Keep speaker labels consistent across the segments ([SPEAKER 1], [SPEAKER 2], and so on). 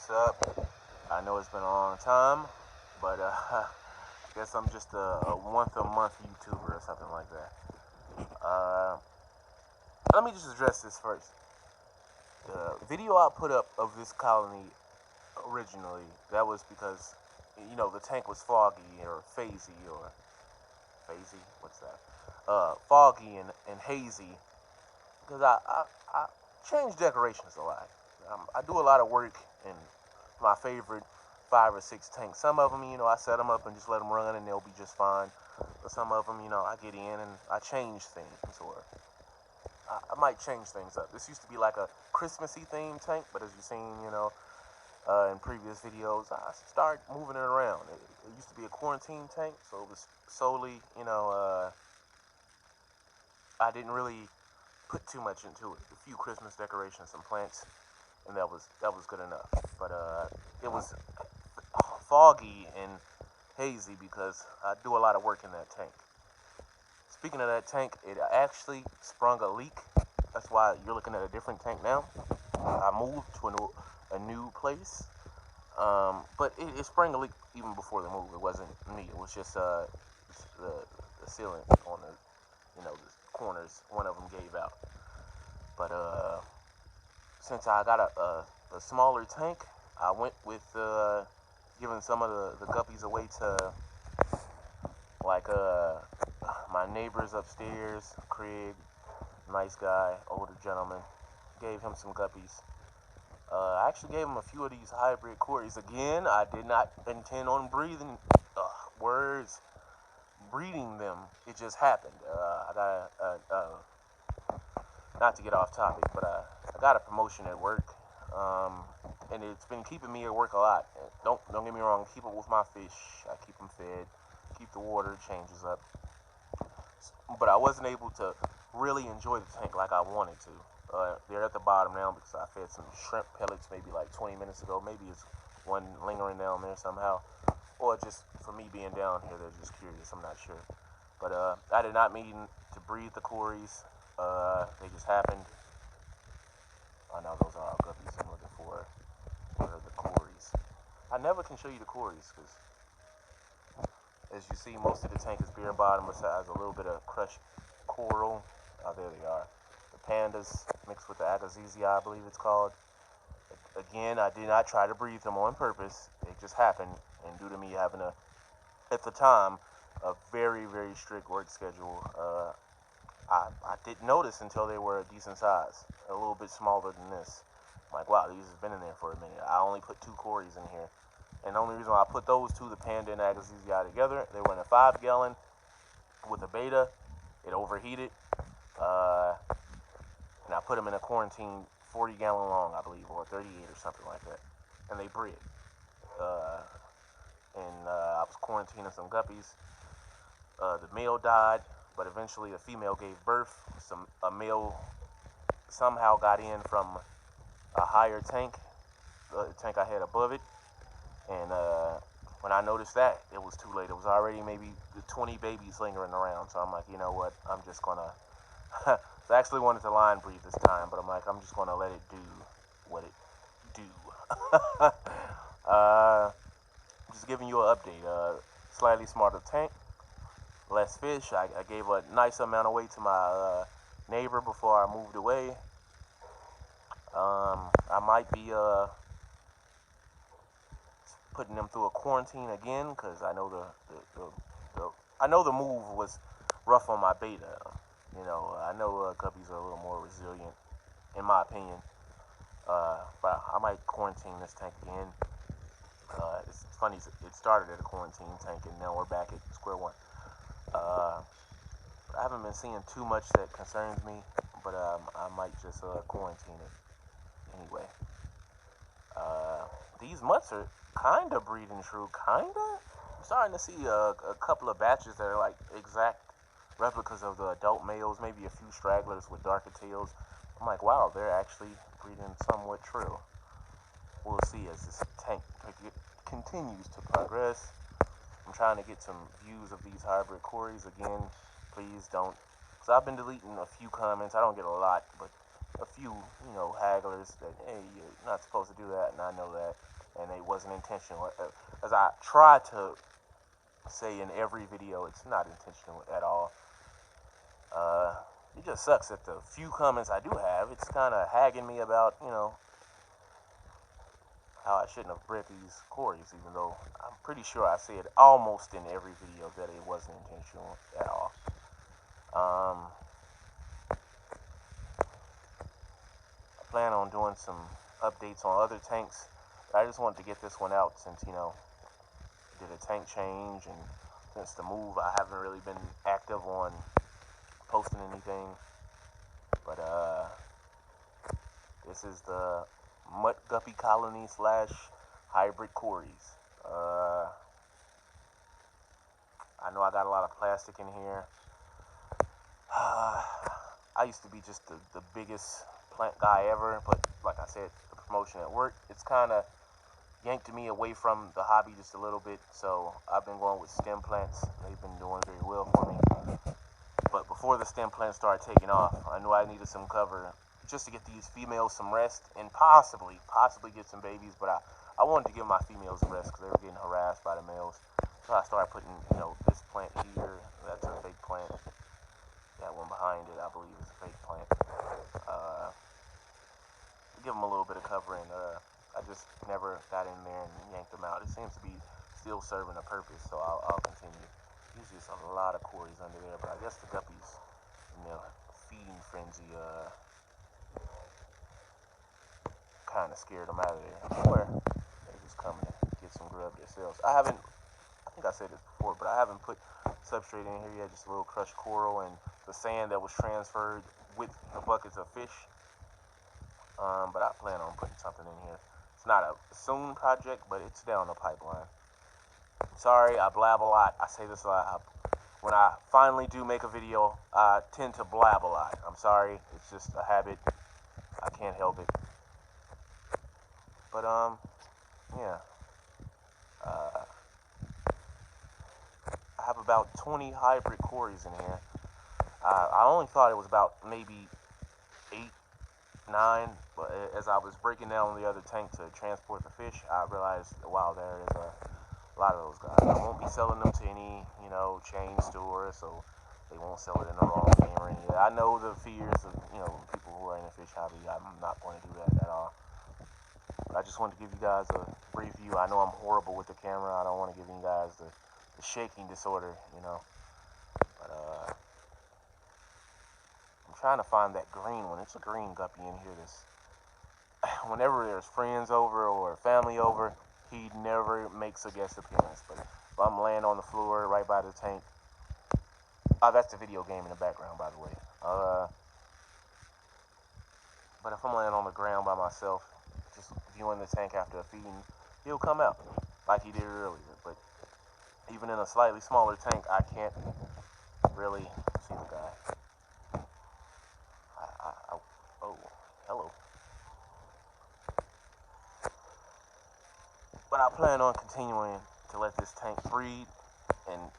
[SPEAKER 1] What's up? I know it's been a long time, but I guess I'm just a once-a-month YouTuber or something like that. Let me just address this first. The video I put up of this colony originally, that was because, the tank was foggy or fazy or fazy, what's that? Foggy and hazy, because I change decorations a lot. I do a lot of work in my favorite 5 or 6 tanks. Some of them, I set them up and just let them run and they'll be just fine. But some of them, I get in and I change things, or I might change things up. This used to be like a Christmassy themed tank, but as you've seen, in previous videos, I started moving it around. It used to be a quarantine tank, so it was solely, I didn't really put too much into it. A few Christmas decorations, some plants, and that was good enough. But it was foggy and hazy because I do a lot of work in that tank. Speaking of that tank, it actually sprung a leak. That's why you're looking at a different tank now. I moved to a new place, but it sprang a leak even before the move. It wasn't me. It was just the sealant on the corners. One of them gave out. But since I got a smaller tank, I went with giving some of the guppies away to like my neighbors upstairs. Craig, nice guy, older gentleman, gave him some guppies. I actually gave him a few of these hybrid Corys. Again, I did not intend on breeding them. It just happened. I got not to get off topic, but I got a promotion at work, and it's been keeping me at work a lot. Don't get me wrong. Keep up with my fish. I keep them fed. Keep the water changes up. But I wasn't able to really enjoy the tank like I wanted to. They're at the bottom now because I fed some shrimp pellets maybe like 20 minutes ago. Maybe it's one lingering down there somehow, or just for me being down here, they're just curious. I'm not sure. But I did not mean to breed the Corys. They just happened. I know those are all guppies I'm looking for. What are the Corys? I never can show you the Corys because, as you see, most of the tank is bare bottom besides a little bit of crushed coral. Oh, there they are. The pandas mixed with the agassiz, I believe it's called. Again, I did not try to breed them on purpose. It just happened, and due to me having at the time, a very, very strict work schedule, I didn't notice until they were a decent size, a little bit smaller than this. I'm like, wow, these have been in there for a minute. I only put 2 Corys in here. And the only reason why I put those two, the panda and the agassiz together, they were in a 5-gallon with a beta. It overheated. And I put them in a quarantine 40-gallon long, I believe, or 38 or something like that. And they bred. I was quarantining some guppies. The male died, but eventually a female gave birth. A male somehow got in from a higher tank, the tank I had above it. And when I noticed that, it was too late. It was already maybe 20 babies lingering around. So I'm like, you know what? I'm just going to... I actually wanted to line breed this time, but I'm like, I'm just going to let it do what it do. Just giving you an update. Slightly smarter tank, less fish. I gave a nice amount away to my neighbor before I moved away. I might be putting them through a quarantine again because I know the move was rough on my beta. I know guppies are a little more resilient, in my opinion. But I might quarantine this tank again. It's funny, it started at a quarantine tank and now we're back at square one. I haven't been seeing too much that concerns me, but I might just quarantine it anyway. These mutts are kind of breeding true, kind of. I'm starting to see a couple of batches that are like exact replicas of the adult males, maybe a few stragglers with darker tails. I'm like, wow, they're actually breeding somewhat true. We'll see as this tank continues to progress. I'm trying to get some views of these hybrid Corys again. Please don't, because I've been deleting a few comments. I don't get a lot, but a few, hagglers that, hey, you're not supposed to do that, and I know that, and it wasn't intentional. As I try to say in every video, it's not intentional at all. It just sucks that the few comments I do have, it's kind of hagging me about, how I shouldn't have bred these Corys, even though I'm pretty sure I said almost in every video that it wasn't intentional at all. I plan on doing some updates on other tanks, but I just wanted to get this one out since, did a tank change, and since the move, I haven't really been active on posting anything. But this is the Guppy colony / hybrid Corys. I know I got a lot of plastic in here. I used to be just the biggest plant guy ever, but like I said, the promotion at work, it's kind of yanked me away from the hobby just a little bit, so I've been going with stem plants. They've been doing very well for me. But before the stem plants started taking off, I knew I needed some cover just to get these females some rest and possibly get some babies, but I wanted to give my females a rest because they were getting harassed by the males. So I started putting, this plant here, that's a fake plant. That one behind it, I believe, is a fake plant. Give them a little bit of cover, and I just never got in there and yanked them out. It seems to be still serving a purpose, so I'll continue. Usually it's a lot of Corys under there, but I guess the guppies in their feeding frenzy kind of scared them out of there. I swear, they're just coming to get some grub themselves. I think I said this before, but I haven't put substrate in here yet, just a little crushed coral and the sand that was transferred with the buckets of fish. But I plan on putting something in here. It's not a soon project, but it's down the pipeline. Sorry, I blab a lot. I say this a lot. When I finally do make a video, I tend to blab a lot. I'm sorry. It's just a habit. I can't help it. But, yeah. I have about 20 hybrid Corys in here. I only thought it was about maybe 8, 9, but as I was breaking down the other tank to transport the fish, I realized, wow, there is a lot of those guys. I won't be selling them to any, chain store, so they won't sell it in the wrong game or any of that. I know the fears of, people who are in the fish hobby. I'm not going to do that at all. But I just wanted to give you guys a brief view. I know I'm horrible with the camera. I don't want to give you guys the shaking disorder, But, I'm trying to find that green one. It's a green guppy in here. Whenever there's friends over or family over, he never makes a guest appearance. But if I'm laying on the floor right by the tank, that's the video game in the background, by the way. But if I'm laying on the ground by myself, just viewing the tank after a feeding, he'll come out like he did earlier. But even in a slightly smaller tank, I can't really see the guy. Oh, hello. But I plan on continuing to let this tank breed and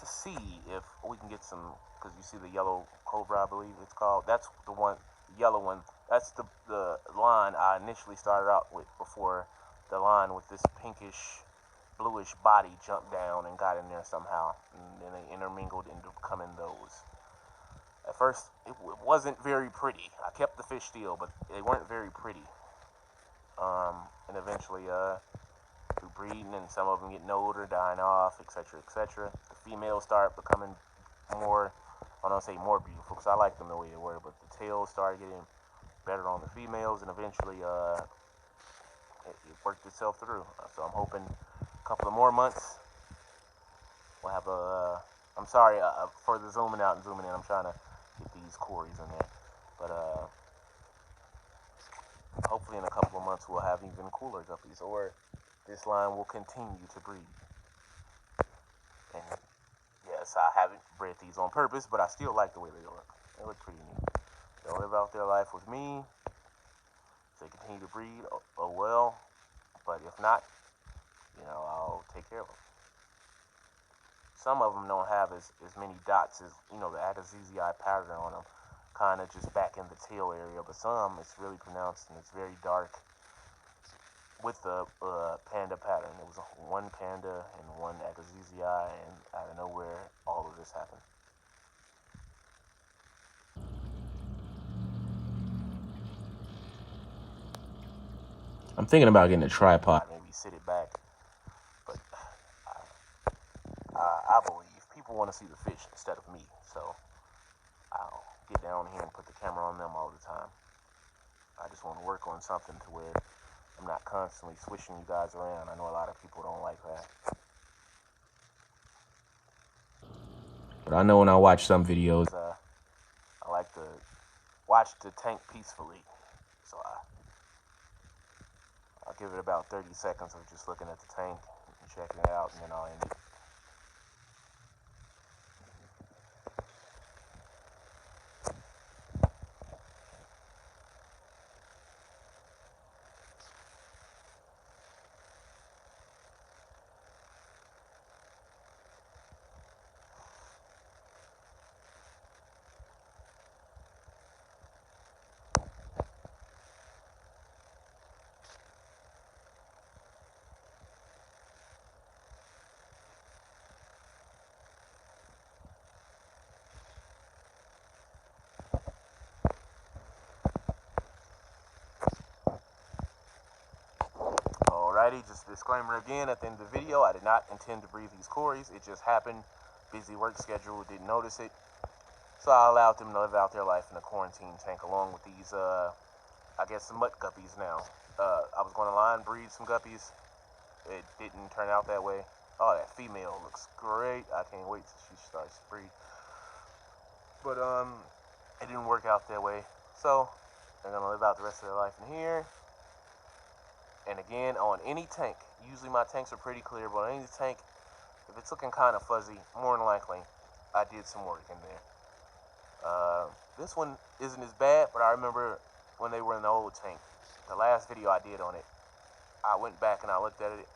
[SPEAKER 1] to see if we can get some, because you see the yellow cobra, I believe it's called. That's the one, yellow one. That's the line I initially started out with before the line with this pinkish, bluish body jumped down and got in there somehow. And then they intermingled into becoming those. At first, it wasn't very pretty. I kept the fish still, but they weren't very pretty. And eventually, through breeding, and some of them getting older, dying off, etc., etc., the females start becoming more, I don't say more beautiful, because I like them the way they were, but the tails started getting better on the females, and eventually, it worked itself through. So I'm hoping a couple of more months, we'll have I'm sorry for the zooming out and zooming in. I'm trying to get these Corys in there. But hopefully in a couple of months we'll have even cooler guppies, or this line will continue to breed. And yes, I haven't bred these on purpose, but I still like the way they look. They look pretty neat. They'll live out their life with me. If they continue to breed, oh well. But if not, I'll take care of them. Some of them don't have as many dots as, the Agazii pattern on them. kind of just back in the tail area, but some it's really pronounced and it's very dark with the panda pattern. It was one panda and one Agazizii, and out of nowhere, all of this happened. I'm thinking about getting a tripod, maybe sit it back, but I believe people want to see the fish instead of me, so I'll get down here and put the camera on them all the time. I just want to work on something to where I'm not constantly swishing you guys around. I know a lot of people don't like that. But I know when I watch some videos, I like to watch the tank peacefully. So I'll give it about 30 seconds of just looking at the tank and checking it out, and then I'll end it. Alrighty, just a disclaimer again at the end of the video. I did not intend to breed these Corys. It just happened. Busy work schedule, didn't notice it. So I allowed them to live out their life in a quarantine tank along with these, I guess, some mutt guppies now. I was going to line breed some guppies. It didn't turn out that way. Oh, that female looks great. I can't wait till she starts to breed. But, it didn't work out that way. So, they're going to live out the rest of their life in here. And again, on any tank, usually my tanks are pretty clear, but on any tank, if it's looking kind of fuzzy, more than likely, I did some work in there. This one isn't as bad, but I remember when they were in the old tank, the last video I did on it, I went back and I looked at it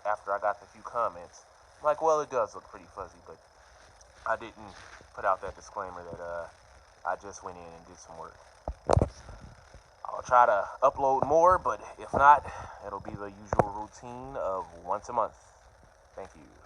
[SPEAKER 1] after I got the few comments. I'm like, well, it does look pretty fuzzy, but I didn't put out that disclaimer that I just went in and did some work. I'll try to upload more, but if not, it'll be the usual routine of once a month. Thank you.